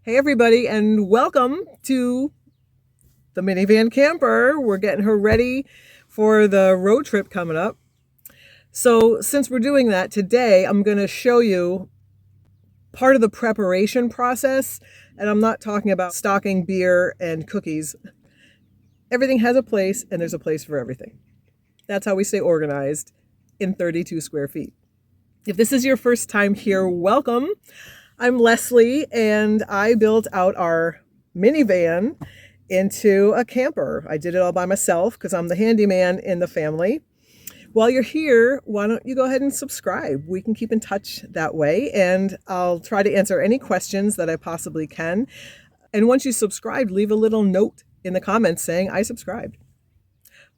Hey everybody, and welcome to the Minivan camper. We're getting her ready for the road trip coming up. So since we're doing that today, I'm going to show you part of the preparation process, and I'm not talking about stocking beer and cookies. Everything has a place, and there's a place for everything. That's how we stay organized in 32 square feet. If this is your first time here, welcome. I'm Leslie, and I built out our minivan into a camper. I did it all by myself because I'm the handyman in the family. While you're here, why don't you go ahead and subscribe? We can keep in touch that way, and I'll try to answer any questions that I possibly can. And once you subscribe, leave a little note in the comments saying I subscribed.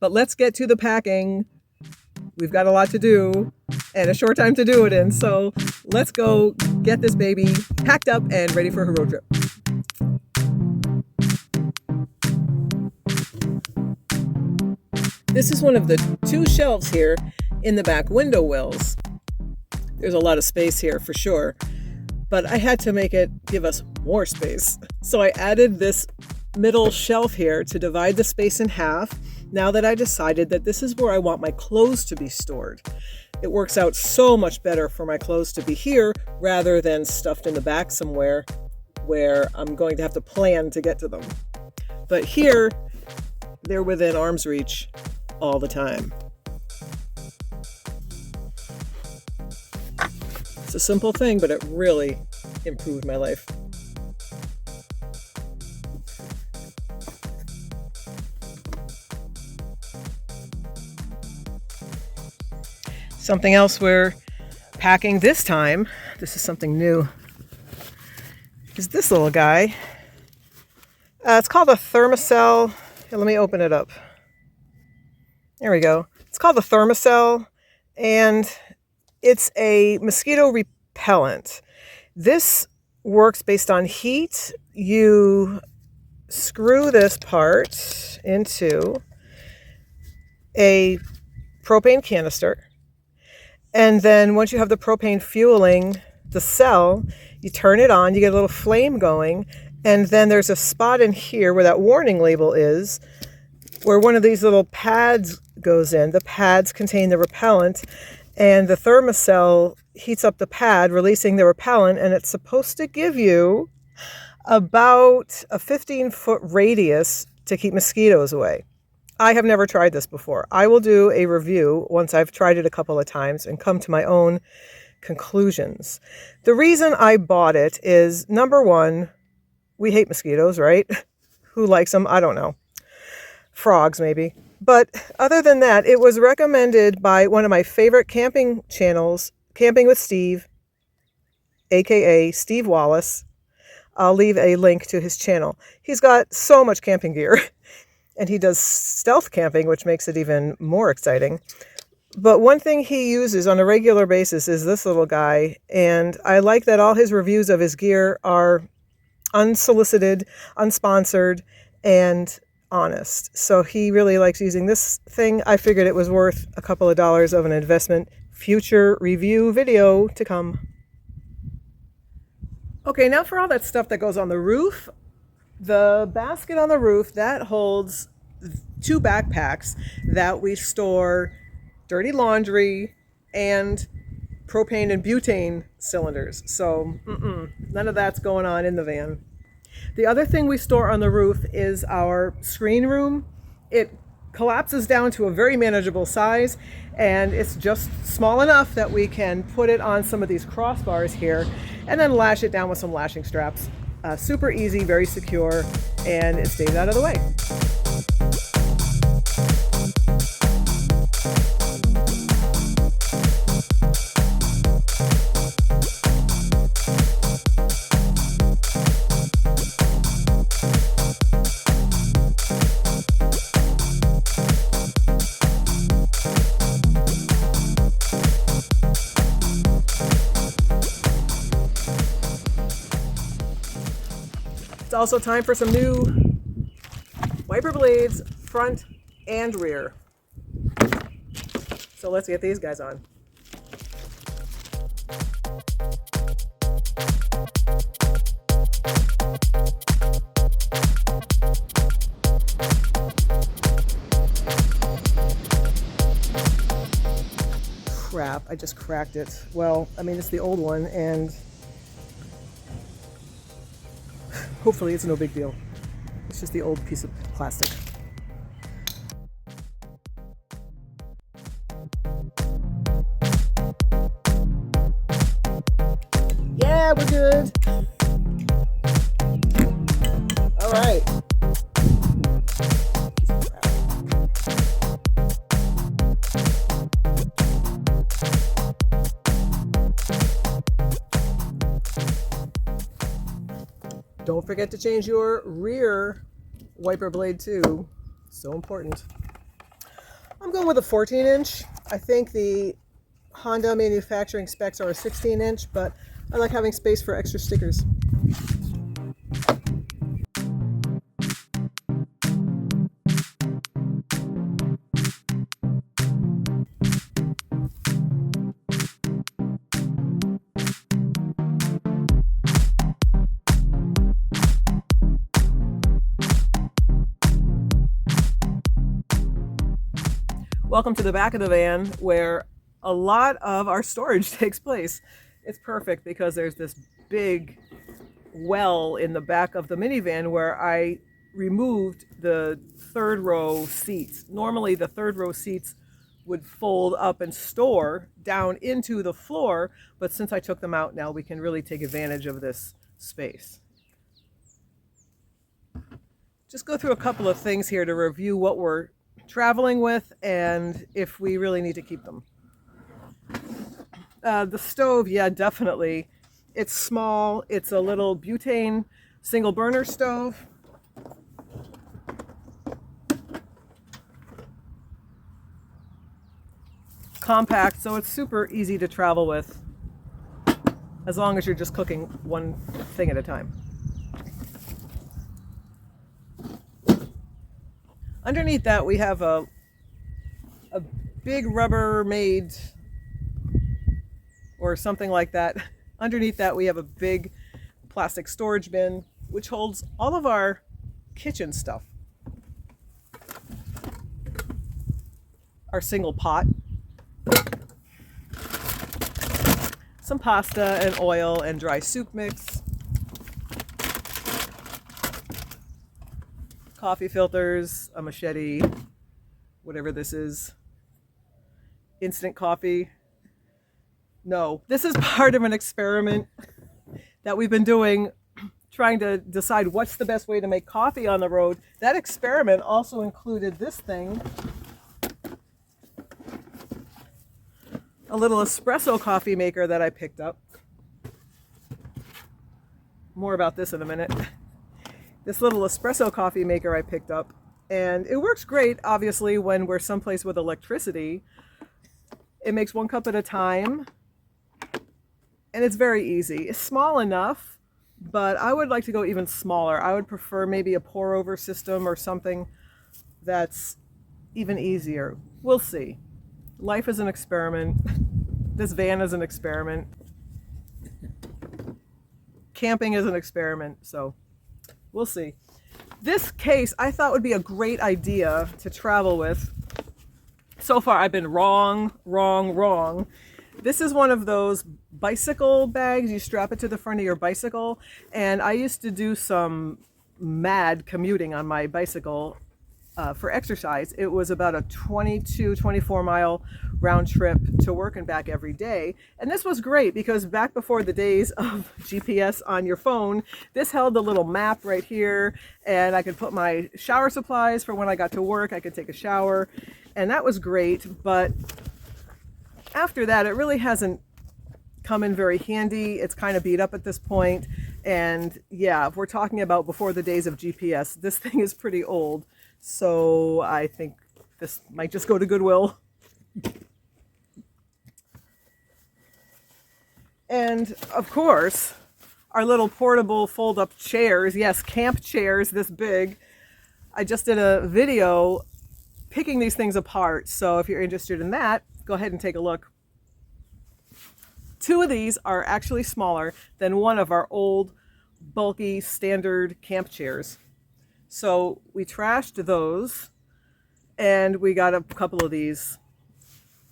But let's get to the packing. We've got a lot to do and a short time to do it in. So let's go get this baby packed up and ready for her road trip. This is one of the two shelves here in the back window wells. There's a lot of space here for sure, but I had to make it give us more space. So I added this middle shelf here to divide the space in half. Now that I decided that this is where I want my clothes to be stored. It works out so much better for my clothes to be here rather than stuffed in the back somewhere where I'm going to have to plan to get to them. But here, they're within arm's reach all the time. It's a simple thing, but it really improved my life. Something else we're packing this time, this is something new, is this little guy. It's called a Thermacell. Here, let me open it up. There we go. It's called the Thermacell, and it's a mosquito repellent. This works based on heat. You screw this part into a propane canister. And then once you have the propane fueling the cell, you turn it on, you get a little flame going, and then there's a spot in here where that warning label is, where one of these little pads goes in. The pads contain the repellent, and the Thermacell heats up the pad, releasing the repellent, and it's supposed to give you about a 15-foot radius to keep mosquitoes away. I have never tried this before. I will do a review once I've tried it a couple of times and come to my own conclusions. The reason I bought it is, number one, we hate mosquitoes, right? Who likes them? I don't know. Frogs, maybe. But other than that, it was recommended by one of my favorite camping channels, Camping with Steve, aka Steve Wallace. I'll leave a link to his channel. He's got so much camping gear. And he does stealth camping, which makes it even more exciting. But one thing he uses on a regular basis is this little guy. And I like that all his reviews of his gear are unsolicited, unsponsored, and honest. So he really likes using this thing. I figured it was worth a couple of dollars of an investment. Future review video to come. Okay, now for all that stuff that goes on the roof. The basket on the roof, that holds 2 backpacks that we store dirty laundry and propane and butane cylinders. So none of that's going on in the van. The other thing we store on the roof is our screen room. It collapses down to a very manageable size, and it's just small enough that we can put it on some of these crossbars here and then lash it down with some lashing straps. Super easy, very secure, and it stays out of the way. It's also time for some new wiper blades, front and rear. So let's get these guys on. I just cracked it. Well, I mean, it's the old one, and hopefully it's no big deal. It's just the old piece of plastic. Yeah, we're good. All right. Don't forget to change your rear wiper blade too. So important. I'm going with a 14-inch. I think the Honda manufacturing specs are a 16-inch, but I like having space for extra stickers. Welcome to the back of the van where a lot of our storage takes place. It's perfect because there's this big well in the back of the minivan where I removed the third row seats. Normally the third row seats would fold up and store down into the floor, but since I took them out now, we can really take advantage of this space. Just go through a couple of things here to review what we're traveling with and if we really need to keep them. The stove, yeah, definitely. It's small. It's a little butane single burner stove. Compact, so it's super easy to travel with as long as you're just cooking one thing at a time. Underneath that we have a big Rubbermaid or something like that. Underneath that we have a big plastic storage bin which holds all of our kitchen stuff. Our single pot, some pasta and oil and dry soup mix, coffee filters, a machete, whatever this is, instant coffee. No, this is part of an experiment that we've been doing, trying to decide what's the best way to make coffee on the road. That experiment also included this thing, a little espresso coffee maker that I picked up. More about this in a minute. This little espresso coffee maker I picked up, and it works great obviously when we're someplace with electricity. It makes 1 cup at a time and it's very easy. It's small enough, but I would like to go even smaller. I would prefer maybe a pour over system or something that's even easier. We'll see. Life is an experiment. This van is an experiment. Camping is an experiment, so we'll see. This case I thought would be a great idea to travel with. So far I've been wrong. This is one of those bicycle bags. You strap it to the front of your bicycle, and I used to do some mad commuting on my bicycle for exercise. It was about a 24 mile round trip to work and back every day. And this was great because back before the days of GPS on your phone, this held the little map right here, and I could put my shower supplies for when I got to work. I could take a shower, and that was great. But after that, it really hasn't come in very handy. It's kind of beat up at this point. And yeah, if we're talking about before the days of GPS, this thing is pretty old. So I think this might just go to Goodwill. And of course, our little portable fold-up chairs. Yes, camp chairs this big. I just did a video picking these things apart. So if you're interested in that, go ahead and take a look. 2 of these are actually smaller than one of our old, bulky, standard camp chairs. So we trashed those, and we got a couple of these.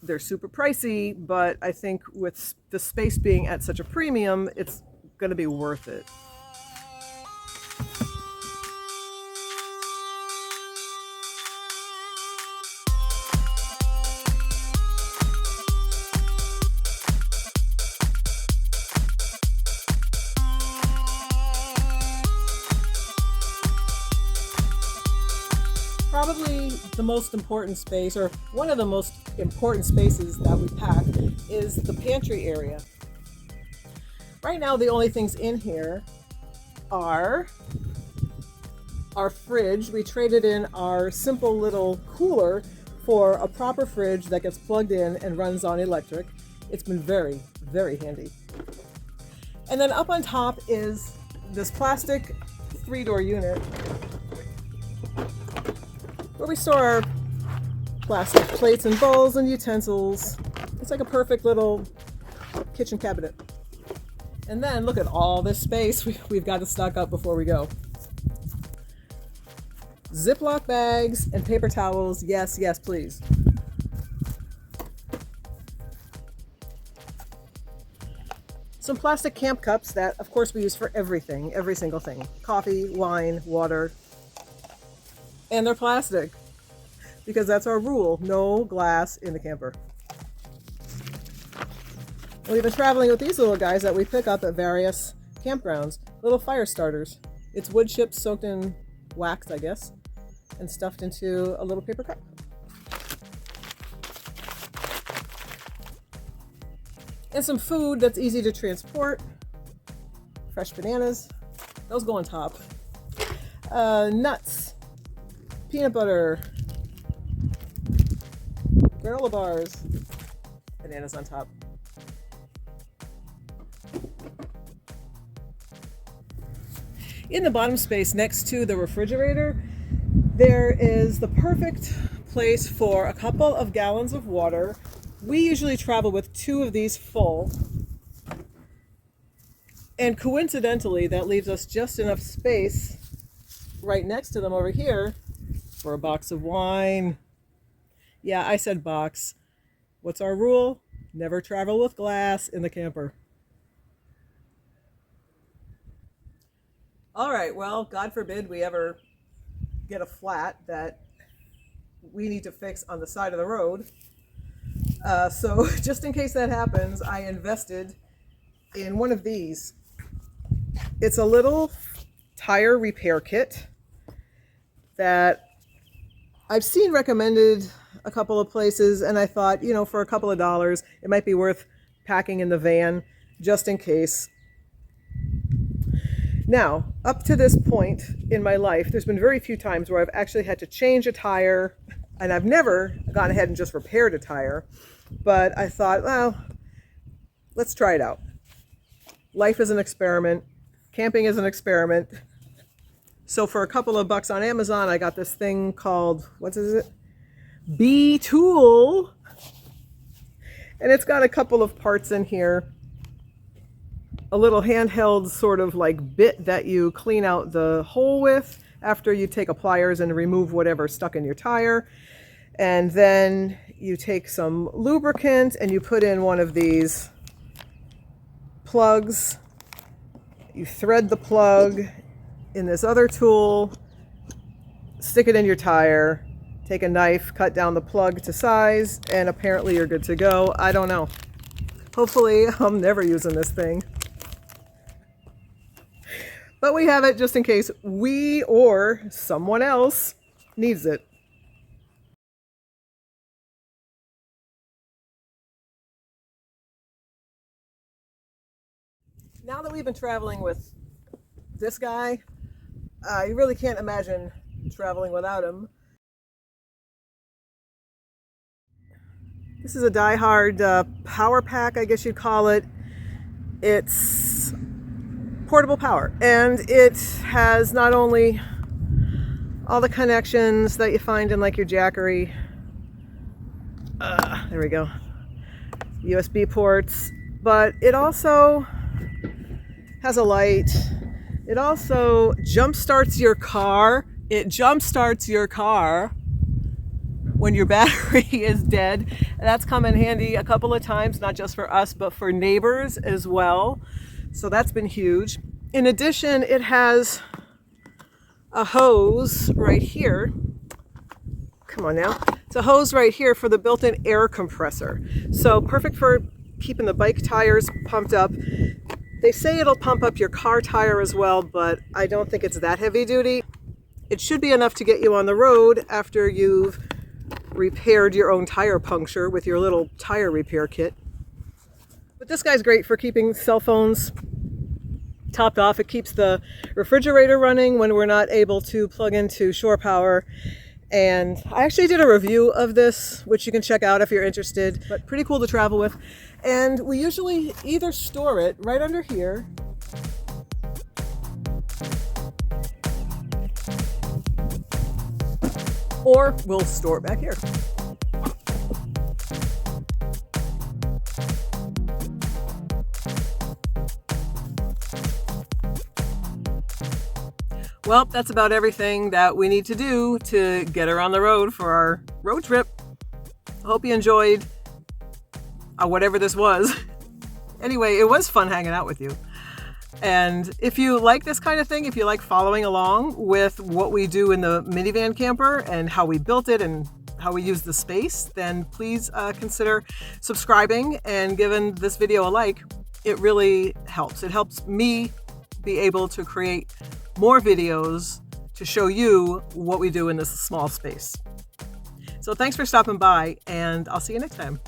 They're super pricey, but I think with the space being at such a premium, it's going to be worth it. Probably the most important space, or one of the most important spaces that we pack, is the pantry area. Right now, the only things in here are our fridge. We traded in our simple little cooler for a proper fridge that gets plugged in and runs on electric. It's been very, very handy. And then up on top is this plastic 3-door unit where we store our plastic plates and bowls and utensils. It's like a perfect little kitchen cabinet. And then look at all this space we've got to stock up before we go. Ziploc bags and paper towels. Yes, yes, please. Some plastic camp cups that, of course, we use for everything, every single thing. Coffee, wine, water. And they're plastic, because that's our rule. No glass in the camper. We've been traveling with these little guys that we pick up at various campgrounds. Little fire starters. It's wood chips soaked in wax, I guess, and stuffed into a little paper cup. And some food that's easy to transport. Fresh bananas. Those go on top. Nuts. Peanut butter, granola bars, bananas on top. In the bottom space next to the refrigerator, there is the perfect place for a couple of gallons of water. We usually travel with 2 of these full. And coincidentally, that leaves us just enough space right next to them over here for a box of wine. Yeah, I said box. What's our rule? Never travel with glass in the camper. All right, well, God forbid we ever get a flat that we need to fix on the side of the road. So just in case that happens, I invested in one of these. It's a little tire repair kit that I've seen recommended a couple of places, and I thought, you know, for a couple of dollars, it might be worth packing in the van just in case. Now, up to this point in my life, there's been very few times where I've actually had to change a tire, and I've never gone ahead and just repaired a tire, but I thought, well, let's try it out. Life is an experiment. Camping is an experiment. So for a couple of bucks on Amazon, I got this thing called, what is it? B-Tool. And it's got a couple of parts in here. A little handheld sort of like bit that you clean out the hole with after you take a pliers and remove whatever's stuck in your tire. And then you take some lubricant and you put in one of these plugs. You thread the plug in this other tool, stick it in your tire, take a knife, cut down the plug to size, and apparently you're good to go. I don't know. Hopefully I'm never using this thing. But we have it just in case we or someone else needs it. Now that we've been traveling with this guy, you really can't imagine traveling without him. This is a die-hard power pack, I guess you'd call it. It's portable power, and it has not only all the connections that you find in like your Jackery, there we go, USB ports, but it also has a light. It also jump starts your car. It jump starts your car. when your battery is dead. That's come in handy a couple of times, not just for us, but for neighbors as well. So that's been huge. In addition, it has a hose right here. Come on now. It's a hose right here for the built-in air compressor. So perfect for keeping the bike tires pumped up. They say it'll pump up your car tire as well, but I don't think it's that heavy duty. It should be enough to get you on the road after you've repaired your own tire puncture with your little tire repair kit. But this guy's great for keeping cell phones topped off. It keeps the refrigerator running when we're not able to plug into shore power. And I actually did a review of this, which you can check out if you're interested, but pretty cool to travel with. And we usually either store it right under here, or we'll store it back here. Well, that's about everything that we need to do to get her on the road for our road trip. I hope you enjoyed whatever this was. Anyway, it was fun hanging out with you. And if you like this kind of thing, if you like following along with what we do in the minivan camper and how we built it and how we use the space, then please consider subscribing and giving this video a like. It really helps. It helps me be able to create more videos to show you what we do in this small space. So thanks for stopping by, and I'll see you next time.